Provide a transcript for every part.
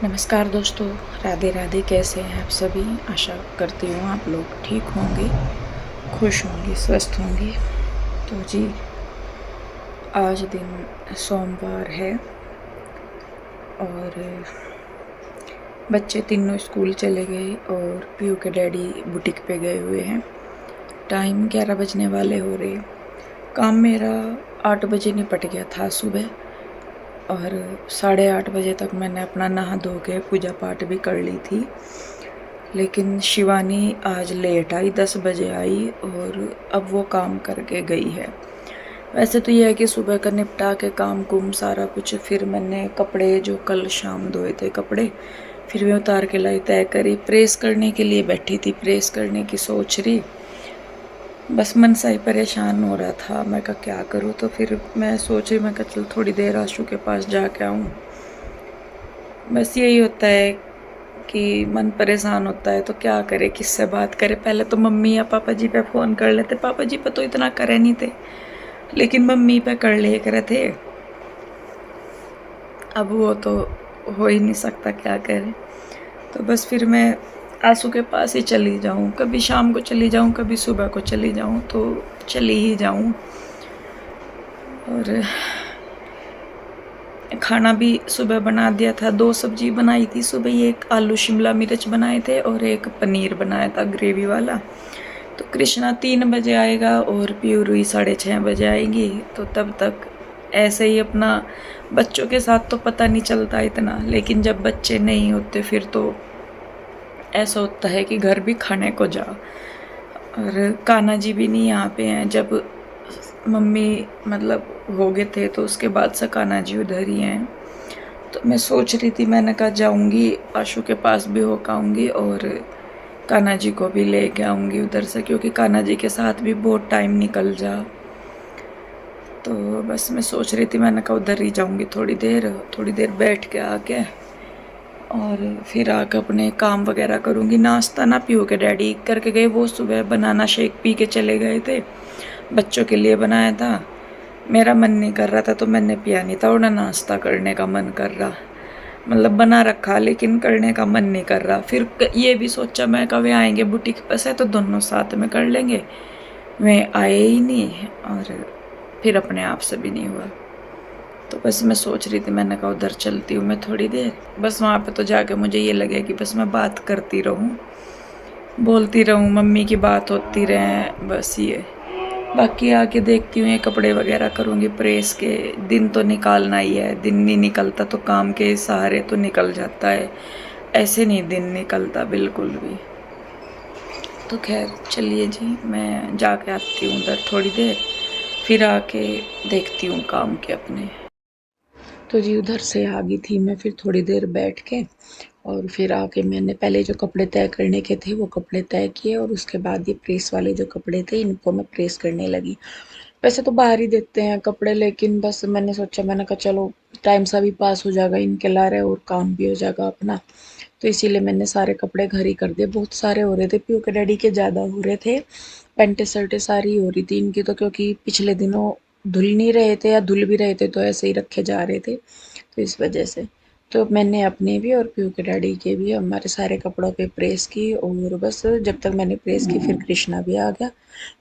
नमस्कार दोस्तों, राधे राधे। कैसे हैं आप सभी? आशा करती हूँ आप लोग ठीक होंगे, खुश होंगे, स्वस्थ होंगे। तो जी, आज दिन सोमवार है और बच्चे तीनों स्कूल चले गए और पीयू के डैडी बुटीक पे गए हुए हैं। टाइम 11 बजने वाले हो रहे। काम मेरा 8 बजे निपट गया था सुबह और 8:30 बजे तक मैंने अपना नहा धो के पूजा पाठ भी कर ली थी। लेकिन शिवानी आज लेट आई, 10 बजे आई और अब वो काम करके गई है। वैसे तो यह है कि सुबह का निपटा के काम कुम सारा कुछ, फिर मैंने कपड़े जो कल शाम धोए थे कपड़े फिर मैं उतार के लाई, तय करी, प्रेस करने के लिए बैठी थी, प्रेस करने की सोच रही। बस मन सा ही परेशान हो रहा था, मैं कहा क्या करूँ। तो फिर मैं सोच रही, मैं कहा चल थोड़ी देर आशु के पास जाके आऊँ। बस यही होता है कि मन परेशान होता है तो क्या करे, किससे बात करे। पहले तो मम्मी या पापा जी पे फ़ोन कर लेते, पापा जी पे तो इतना करे नहीं थे, लेकिन मम्मी पे कर ले करे थे। अब वो तो हो ही नहीं सकता, क्या करे। तो बस फिर मैं आंसू के पास ही चली जाऊँ, कभी शाम को चली जाऊँ, कभी सुबह को चली जाऊँ, तो चली ही जाऊँ। और खाना भी सुबह बना दिया था, 2 सब्जी बनाई थी सुबह, एक आलू शिमला मिर्च बनाए थे और एक पनीर बनाया था ग्रेवी वाला। तो कृष्णा 3 बजे आएगा और प्यूरी 6:30 बजे आएगी। तो तब तक ऐसे ही अपना बच्चों के साथ तो पता नहीं चलता इतना, लेकिन जब बच्चे नहीं होते फिर तो ऐसा होता है कि घर भी खाने को जा। और कान्हा जी भी नहीं यहाँ पे हैं, जब मम्मी मतलब हो गए थे तो उसके बाद से कान्हा जी उधर ही हैं। तो मैं सोच रही थी, मैंने कहा जाऊँगी आशु के पास भी होकर आऊँगी और कान्हा जी को भी ले के आऊँगी उधर से, क्योंकि कान्हा जी के साथ भी बहुत टाइम निकल जा। तो बस मैं सोच रही थी, मैंने कहा उधर ही जाऊँगी थोड़ी देर बैठ के आके और फिर आकर अपने काम वगैरह करूँगी। नाश्ता ना पीयू के डैडी करके गए, वो सुबह बनाना शेक पी के चले गए थे, बच्चों के लिए बनाया था। मेरा मन नहीं कर रहा था तो मैंने पिया नहीं था, और ना नाश्ता करने का मन कर रहा, मतलब बना रखा लेकिन करने का मन नहीं कर रहा। फिर ये भी सोचा, मैं कभी आएंगे बुटीक पर से तो दोनों साथ में कर लेंगे, वे आए ही नहीं और फिर अपने आप से भी नहीं हुआ। तो बस मैं सोच रही थी, मैंने कहा उधर चलती हूँ मैं थोड़ी देर, बस वहाँ पे तो जाके मुझे ये लगे कि बस मैं बात करती रहूँ, बोलती रहूँ, मम्मी की बात होती रहे, बस ये। बाकी आके देखती हूँ, ये कपड़े वगैरह करूँगी प्रेस के। दिन तो निकालना ही है, दिन नहीं निकलता तो काम के सहारे तो निकल जाता है, ऐसे नहीं दिन निकलता बिल्कुल भी। तो खैर चलिए जी, मैं जाके आती हूँ उधर थोड़ी देर, फिर आके देखती हूँ काम के अपने। तो जी उधर से आ गई थी मैं, फिर थोड़ी देर बैठ के और फिर आके मैंने पहले जो कपड़े तय करने के थे वो कपड़े तय किए और उसके बाद ये प्रेस वाले जो कपड़े थे इनको मैं प्रेस करने लगी। वैसे तो बाहर ही देते हैं कपड़े, लेकिन बस मैंने सोचा, मैंने कहा चलो टाइम सा भी पास हो जाएगा इनके लारे और काम भी हो जाएगा अपना। तो इसीलिए मैंने सारे कपड़े घर ही कर दिए। बहुत सारे हो रहे थे, पीयू के डैडी के ज़्यादा हो रहे थे, पेंटे शर्टें सारी हो रही थी इनकी तो, क्योंकि पिछले दिनों धुल नहीं रहे थे या धुल भी रहे थे तो ऐसे ही रखे जा रहे थे, तो इस वजह से। तो मैंने अपने भी और पीयू के डैडी के भी हमारे सारे कपड़ों पे प्रेस की और बस जब तक मैंने प्रेस की फिर कृष्णा भी आ गया।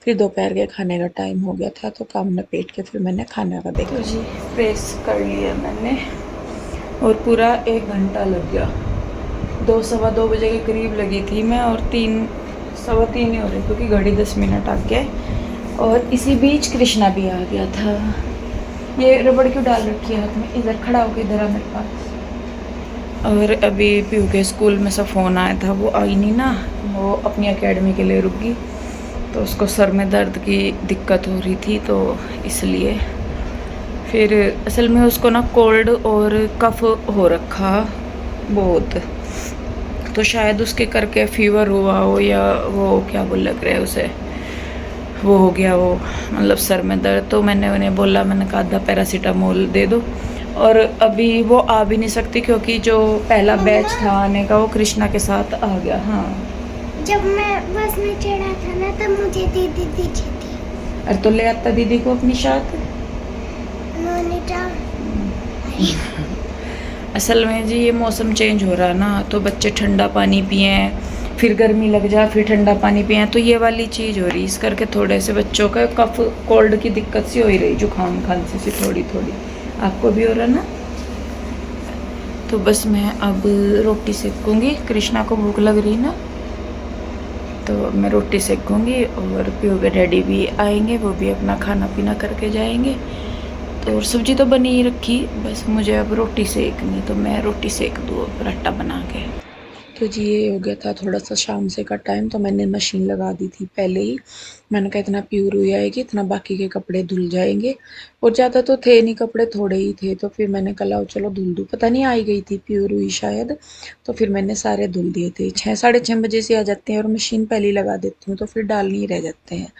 फिर दोपहर के खाने का टाइम हो गया था तो काम निपेट के फिर मैंने खाना का देखा। तो जी प्रेस कर लिया मैंने और पूरा 1 घंटा लग गया। 2 सवा 2 बजे के करीब लगी थी मैं और 3 सवा 3 ही हो रही, क्योंकि घड़ी 10 मिनट आगे। और इसी बीच कृष्णा भी आ गया था। ये रबड़ क्यों डाल रखी है हाथ में, इधर खड़ा होकर इधर आ मेरे पास। और अभी पीयू के स्कूल में से फ़ोन आया था, वो आई नहीं ना, वो अपनी एकेडमी के लिए रुक गई, तो उसको सर में दर्द की दिक्कत हो रही थी तो इसलिए। फिर असल में उसको ना कोल्ड और कफ हो रखा बहुत, तो शायद उसके करके फीवर हुआ हो या वो क्या बोल लग रहा है उसे, वो हो गया वो मतलब सर में दर्द। तो मैंने उन्हें बोला, मैंने कहा आधा पैरासीटामोल दे दो। और अभी वो आ भी नहीं सकती क्योंकि जो पहला बैच था आने का वो कृष्णा के साथ आ गया। हाँ, जब मैं बस में चढ़ा था ना तब मुझे दीदी दिखी थी। अरे तो ले आता दीदी को अपनी साथ। उन्होंने असल में जी ये मौसम चेंज हो रहा है ना, तो बच्चे ठंडा पानी पिए, फिर गर्मी लग जाए फिर ठंडा पानी पिए, तो ये वाली चीज़ हो रही, इस करके थोड़े से बच्चों का कफ कोल्ड की दिक्कत सी हो ही रही, जुकाम खांसी सी थोड़ी थोड़ी। आपको भी हो रहा ना? तो बस मैं अब रोटी सेकूंगी, कृष्णा को भूख लग रही ना, तो मैं रोटी सेकूंगी और पीयू के डैडी भी आएंगे, वो भी अपना खाना पीना करके जाएंगे। तो और सब्जी तो बनी ही रखी, बस मुझे अब रोटी सेकनी, तो मैं रोटी सेक दूँ अब आटा बना के। तो जी ये हो गया था थोड़ा सा शाम से का टाइम, तो मैंने मशीन लगा दी थी पहले ही। मैंने कहा इतना प्यूर हुई आएगी, इतना बाकी के कपड़े धुल जाएंगे, और ज़्यादा तो थे नहीं कपड़े, थोड़े ही थे, तो फिर मैंने कहा लाओ चलो धुल दूँ, पता नहीं आई गई थी प्यूर हुई शायद, तो फिर मैंने सारे धुल दिए थे। 6 साढ़े 6 बजे से आ जाते हैं और मशीन पहले ही लगा देती हूँ, तो फिर डाल नहीं रह जाते हैं।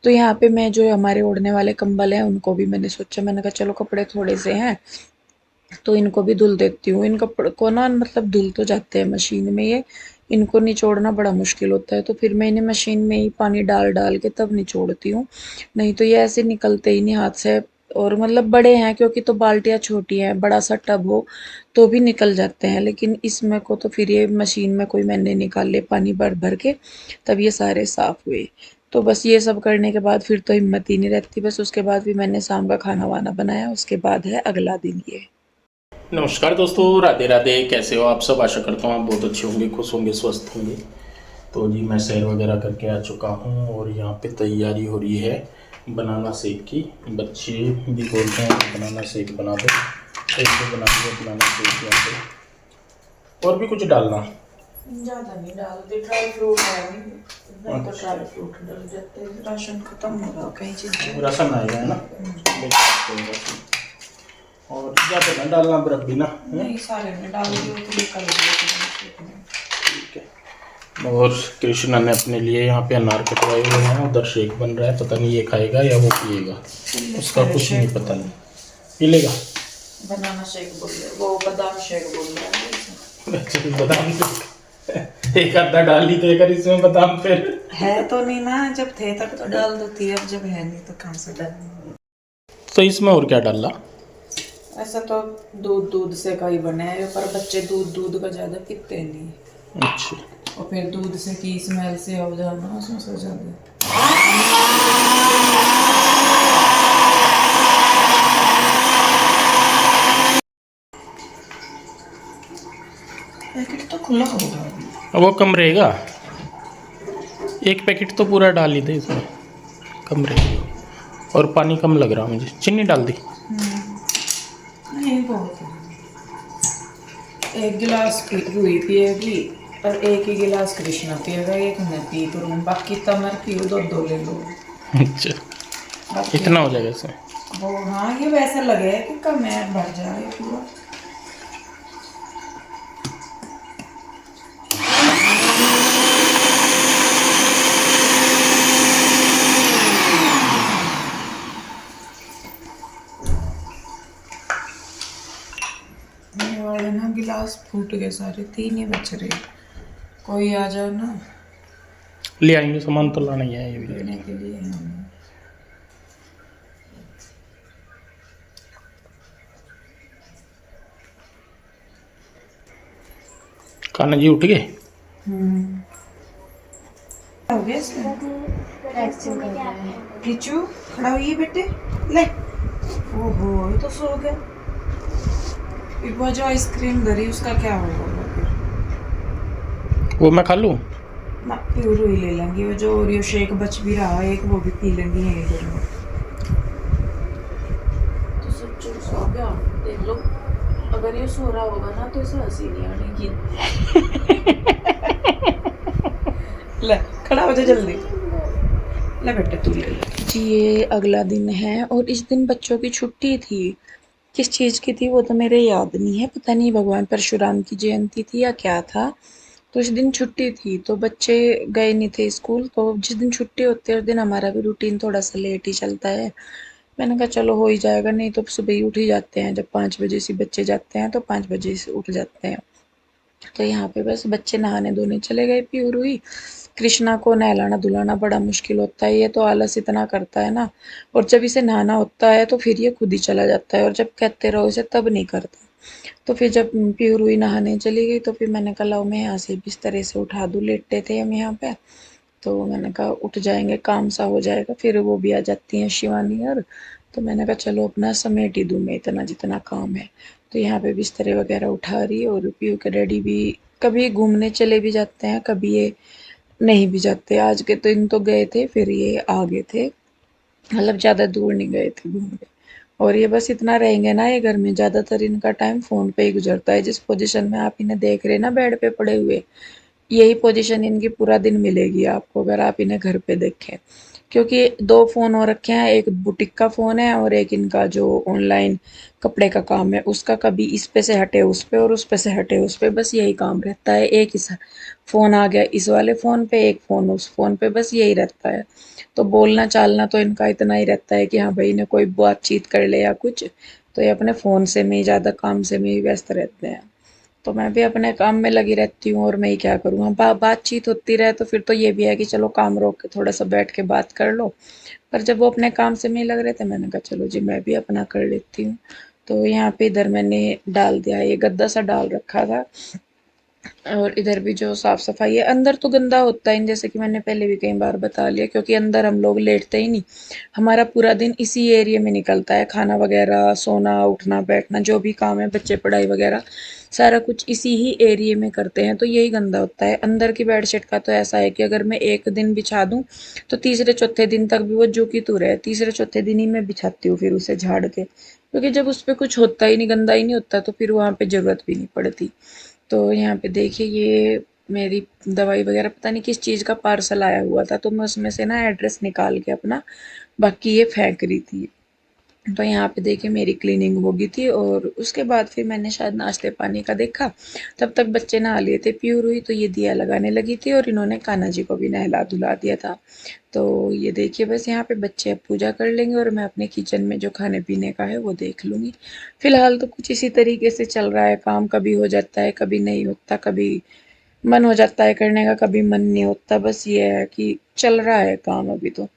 तो यहाँ पे मैं जो हमारे ओढ़ने वाले कंबल हैं उनको भी मैंने सोचा, मैंने कहा चलो कपड़े थोड़े से हैं तो इनको भी धुल देती हूँ। इन कपड़ों को ना मतलब धुल तो जाते हैं मशीन में ये, इनको निचोड़ना बड़ा मुश्किल होता है, तो फिर मैं इन्हें मशीन में ही पानी डाल डाल के तब निचोड़ती हूँ, नहीं तो ये ऐसे निकलते ही नहीं हाथ से। और मतलब बड़े हैं क्योंकि, तो बाल्टियाँ छोटी हैं, बड़ा सा टब हो तो भी निकल जाते हैं, लेकिन इसमें को तो फिर ये मशीन में कोई मैंने निकाले पानी भर भर के, तब ये सारे साफ़ हुए। तो बस ये सब करने के बाद फिर तो हिम्मत ही नहीं रहती, बस उसके बाद भी मैंने शाम का खाना वाना बनाया, उसके बाद है अगला दिन ये। नमस्कार दोस्तों, राधे राधे। कैसे हो आप सब? आशा करता हूँ आप बहुत अच्छे होंगे, खुश होंगे, स्वस्थ होंगे। तो जी मैं सैर वगैरह करके आ चुका हूँ और यहाँ पे तैयारी हो रही है बनाना शेक की। बच्चे भी बोलते हैं बनाना शेक बना दो, ऐसे बना दो बनाना शेक यहाँ पे। और भी कुछ डालना? ज़्यादा नहीं डालते, ड्राई फ्रूट है नहीं तो ड्राई फ्रूट डाल देते हैं, राशन खत्म हो रहा कई चीज़ें। राशन आएगा है ना, और ज़्यादा ना डालना बर्फ भी ना। नहीं सारे में डाल दियो तो निकल गया। ठीक है। और कृष्णा ने अपने लिए यहाँ पे अनार कटवाए हुए हैं, उधर शेक बन रहा है, पता नहीं ये खाएगा या वो पिएगा, उसका कुछ नहीं पता। नहीं पी लेगा? बनाना शेक बोल रहे, वो बादाम शेक बोल रहे हैं। अच्छा बादाम शेक एक आधा डाल ही देगा इसमें बादाम, फिर है तो नहीं ना, जब थे तक तो डाल दो थी, अब जब है नहीं तो कहाँ से डाल। तो इसमें और क्या डाला? ऐसा तो दूध से का ही बना है, पर बच्चे दूध का ज़्यादा पीते नहीं। अच्छा। और फिर दूध से की स्मेल से हो जाना उसमें से ज़्यादा। पैकेट तो खुला होगा अभी। वो कम रहेगा, एक पैकेट तो पूरा डाल ही दे इसमें, कम रहेगा। और पानी कम लग रहा मुझे, चीनी डाल दी? नहीं बहुत है। एक गिलास रूही पिएगी और एक ही गिलास कृष्णा पिएगा, एक मैं पी करूँ, बाकी तमर पियो, दो ले लो। अच्छा इतना हो जाएगा इसमें? वो हाँ ये वैसा लगे कि कम है, भर जाए पूरा। वाले ना गिलास फूट गए सारे, 3 ही बच रहे, कोई आ जाओ ना ले आएंगे, सामान तो लाना ही है ये भी लेने के लिए। कान्हा जी उठ गए? हो गया इसमें। किचू खड़ा हुई बेटे, ले। ओहो ये तो सो गया। एक बार जो आइसक्रीम धरी उसका क्या होगा फिर? वो मैं खा लूँ? ना प्यूर ही ले लेंगे, वो जो ओरियो शेक बच भी रहा है एक, वो भी पी लेंगे यहीं घर में। तो सच्चू सो गया, देख लो, अगर ये सो रहा होगा ना तो इसे हंसी नहीं आने ले खड़ा हो जा जल्दी, ले बेटे तू ले ले जी। ये अगला दिन है और इस दिन बच्चों की छुट्टी थी, किस चीज़ की थी वो तो मेरे याद नहीं है, पता नहीं भगवान परशुराम की जयंती थी या क्या था। तो इस दिन छुट्टी थी तो बच्चे गए नहीं थे स्कूल, तो जिस दिन छुट्टी होती है उस दिन हमारा भी रूटीन थोड़ा सा लेट ही चलता है। मैंने कहा चलो हो ही जाएगा, नहीं तो सुबह ही उठ ही जाते हैं, जब 5 बजे से बच्चे जाते हैं तो 5 बजे से उठ जाते हैं। तो यहाँ पे बस बच्चे नहाने धोने चले गए, प्यूर हुई। कृष्णा को नहलाना धुलाना बड़ा मुश्किल होता है, ये तो आलस इतना करता है ना, और जब इसे नहाना होता है तो फिर ये खुद ही चला जाता है, और जब कहते रहो इसे तब नहीं करता। तो फिर जब प्यूर हुई नहाने चली गई तो फिर मैंने कहा लाओ मैं यहाँ से बिस्तर से उठा दूँ, लेटे थे हम यहाँ पे। तो मैंने कहा उठ जाएंगे, काम सा हो जाएगा, फिर वो भी आ जाती हैं शिवानी और। तो मैंने कहा चलो अपना समेट ही दूँ मैं इतना जितना काम है। तो यहाँ पे बिस्तरे वगैरह उठा रही है और पीयू के डैडी भी कभी घूमने चले भी जाते हैं, कभी ये नहीं भी जाते। आज के तो इन तो गए थे, फिर ये आ गए थे, मतलब ज़्यादा दूर नहीं गए थे घूमने। और ये बस इतना रहेंगे ना ये घर में, ज़्यादातर इनका टाइम फ़ोन पे ही गुजरता है। जिस पोजीशन में आप इन्हें देख रहे हैं ना बेड पे पड़े हुए, यही पोजीशन इनकी पूरा दिन मिलेगी आपको अगर आप इन्हें घर पे देखें। क्योंकि दो फ़ोन हो रखे हैं, एक बुटीक का फ़ोन है और एक इनका जो ऑनलाइन कपड़े का काम है उसका। कभी इस पे से हटे उस पे और उस पे से हटे उस पे, बस यही काम रहता है। एक ही फ़ोन आ गया इस वाले फ़ोन पे, एक फ़ोन उस फ़ोन पे, बस यही रहता है। तो बोलना चालना तो इनका इतना ही रहता है कि हाँ भाई इन्हें कोई बातचीत कर ले या कुछ, तो ये अपने फ़ोन से में ही ज़्यादा, काम से में ही व्यस्त रहते हैं। तो मैं भी अपने काम में लगी रहती हूँ और मैं ही क्या करूँ। हाँ, बातचीत होती रहे तो फिर तो ये भी है कि चलो काम रोक के थोड़ा सा बैठ के बात कर लो। पर जब वो अपने काम से में ही लग रहे थे, मैंने कहा चलो जी मैं भी अपना कर लेती हूँ। तो यहाँ पे इधर मैंने डाल दिया, ये गद्दा सा डाल रखा था। और इधर भी जो साफ सफाई है, अंदर तो गंदा होता ही नहीं, जैसे कि मैंने पहले भी कई बार बता लिया, क्योंकि अंदर हम लोग लेटते ही नहीं। हमारा पूरा दिन इसी एरिया में निकलता है, खाना वगैरह, सोना, उठना, बैठना, जो भी काम है, बच्चे पढ़ाई वगैरह, सारा कुछ इसी ही एरिया में करते हैं। तो यही गंदा होता है। अंदर की बेडशीट का तो ऐसा है कि अगर मैं एक दिन बिछा दूं तो तीसरे चौथे दिन तक भी वो जो की तू रहे, तीसरे चौथे दिन ही मैं बिछाती हूँ फिर उसे झाड़ के, क्योंकि जब उस पर कुछ होता ही नहीं, गंदा ही नहीं होता, तो फिर वहाँ पे ज़रूरत भी नहीं पड़ती। तो यहाँ पे देखिए ये मेरी दवाई वगैरह, पता नहीं किस चीज़ का पार्सल आया हुआ था, तो मैं उसमें से ना एड्रेस निकाल के अपना बाकी ये फेंक रही थी। तो यहाँ पे देखिए मेरी क्लीनिंग हो गई थी और उसके बाद फिर मैंने शायद नाश्ते पानी का देखा, तब तक बच्चे नहा लिए थे, प्यूर हुई तो ये दिया लगाने लगी थी और इन्होंने कान्हा जी को भी नहला धुला दिया था। तो ये देखिए बस यहाँ पे बच्चे अब पूजा कर लेंगे और मैं अपने किचन में जो खाने पीने का है वो देख लूँगी। फिलहाल तो कुछ इसी तरीके से चल रहा है काम, कभी हो जाता है कभी नहीं होता, कभी मन हो जाता है करने का कभी मन नहीं होता, बस ये है कि चल रहा है काम अभी तो।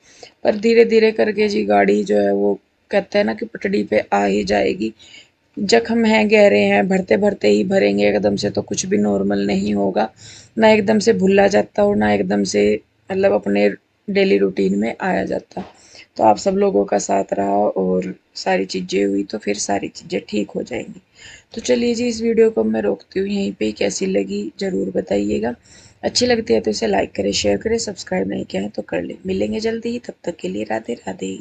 पर धीरे धीरे करके जी गाड़ी जो है वो, कहते हैं ना कि पटड़ी पे आ ही जाएगी। जख्म हैं गहरे हैं, भरते भरते ही भरेंगे, एकदम से तो कुछ भी नॉर्मल नहीं होगा, ना एकदम से भुला जाता और ना एकदम से मतलब अपने डेली रूटीन में आया जाता। तो आप सब लोगों का साथ रहा और सारी चीज़ें हुई तो फिर सारी चीज़ें ठीक हो जाएंगी। तो चलिए जी इस वीडियो को मैं रोकती हूँ यहीं पे, कैसी लगी ज़रूर बताइएगा। अच्छी लगती है तो इसे लाइक करें, शेयर करें, सब्सक्राइब नहीं किया है तो कर लें। मिलेंगे जल्दी ही, तब तक के लिए राधे राधे।